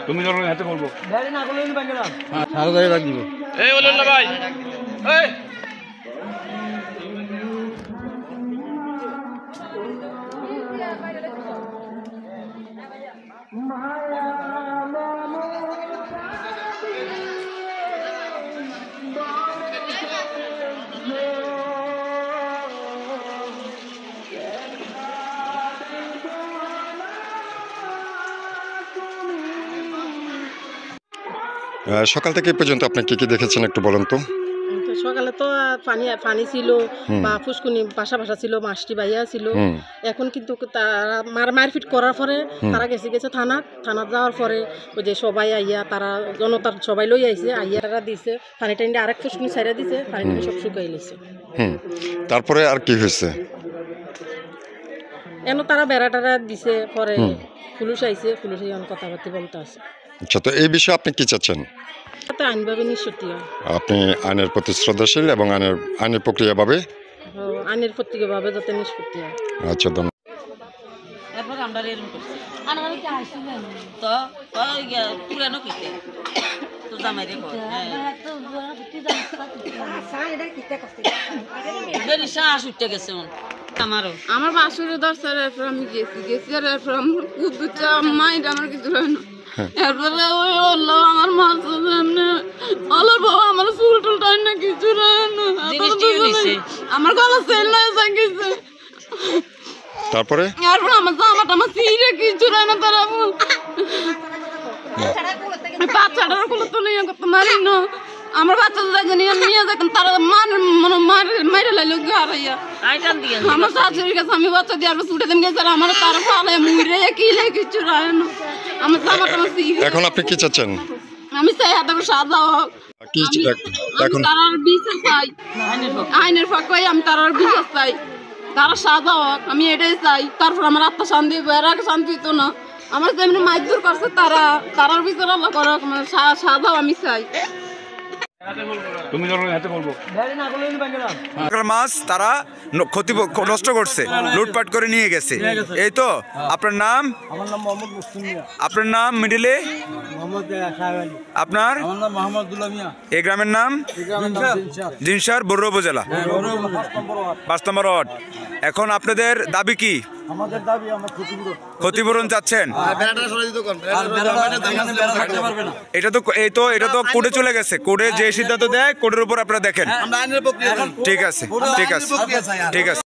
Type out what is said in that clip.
তুমি ধরো হাতে বলবো গাড়ি না করলে ব্যাংকে না সারা গাড়ি রাখ দিব এই বলেন না ভাই এই সকাল থেকে এই পর্যন্ত আপনি কি কি দেখেছেন একটু বলেন তো। তো সকালে তো পানি পানি ছিল বা ফুসকুনি বাসা বাসা ছিল মাছটি বাইয়া ছিল। এখন কিন্তু তারা মারপিট করার পরে তারা গেছে থানা যাওয়ার পরে ওই যে সবাই আইয়া তারা জনতার সবাই লই আইছে আইয়া তারা দিছে পানি টাইনি আরেক ফুসকুনি ছাইরা দিছে পানি টাইনি সব শুকাই লিছে। তারপরে আর কি হয়েছে? এন তারা বেড়া টেড়া দিছে পরে পুলিশ আইছে পুলিশ কথাবার্তা বলতে আছে। আচ্ছা, তো এই বিষয়ে আপনি কি চাচ্ছেন? আইনভাবে নিষ্পত্তি হয়। আপনি আইনের প্রতি শ্রদ্ধাশীল এবং আইনের প্রক্রিয়াভাবে আইনের প্রত্যেকভাবে যাতে নিষ্পত্তি হয়। আচ্ছা, ধন্যবাদ। এরপর আমরা রেল করছি তো পুরানো কিতে তো জামাই রে শ্বাস উঠতে গেছে আমারও আমার বাসুরের দরকার এরপর আমি গেছি আর এরপর আমার খুব দুটা মাইন্ড আমার কিছু হয় না। এরপরে ওই বললো আমার মাছ এমনি আলোর বাবা আমার ফুল টুল টাই না কিছু আমার গলা সেল না গেছে। তারপরে এরপর আমার জামাটা আমার সিরে কিছু না তারা বাচ্চাটার কোনো তো নিয়ে করতে মারি না আমার বাচ্চা নিয়ে যাবেন তারা মারে লাইলো হারাইয়া আমার শাশুড়ির কাছে আমি বাচ্চা দিয়ে আর ছুটে দেন গেছে আমার তারা ফালে মুড়ে কিলে কিছু রায় না আমার জামাটা আমার সিরে। এখন আপনি কি চাচ্ছেন? আমি চাই হাতে সাজা হোক কি এখন তারার বিচার চাই আইনের পক্ষে আমি তারার বিচার চাই তারা সাজা হোক আমি এটাই চাই। তারপর আমার আত্মা শান্তি এর আগে শান্তি হতো না আমার যেমনি মাইদুর করছে তারার বিচার আল্লাহ করক সাজাও আমি চাই। তুমি ধরো হাতে বলবো গাড়ি না করলে ব্যাংকে না মাছ তারা ক্ষতি নষ্ট করছে, লুটপাট করে নিয়ে গেছে। এই তো আপনার নাম? আমার নাম মোহাম্মদ মুসলিম মিয়া। আপনার নাম মিডিলে? মোহাম্মদ সাহেব আলী। আপনার? আমার নাম মোহাম্মদ দুল্লাহ মিয়া। এই গ্রামের নাম? জিনসার বড়ুয়া উপজেলা 5 নম্বর ওয়ার্ড। এখন আপনাদের দাবি কি? আমাদের দাবি আমরা ক্ষতিপূরণ চাচ্ছেন? এটা তো কোর্টে চলে গেছে, কোর্টে যে সিদ্ধান্ত দেয় কোর্টের উপর আপনারা দেখেন। ঠিক আছে ঠিক আছে ঠিক আছে।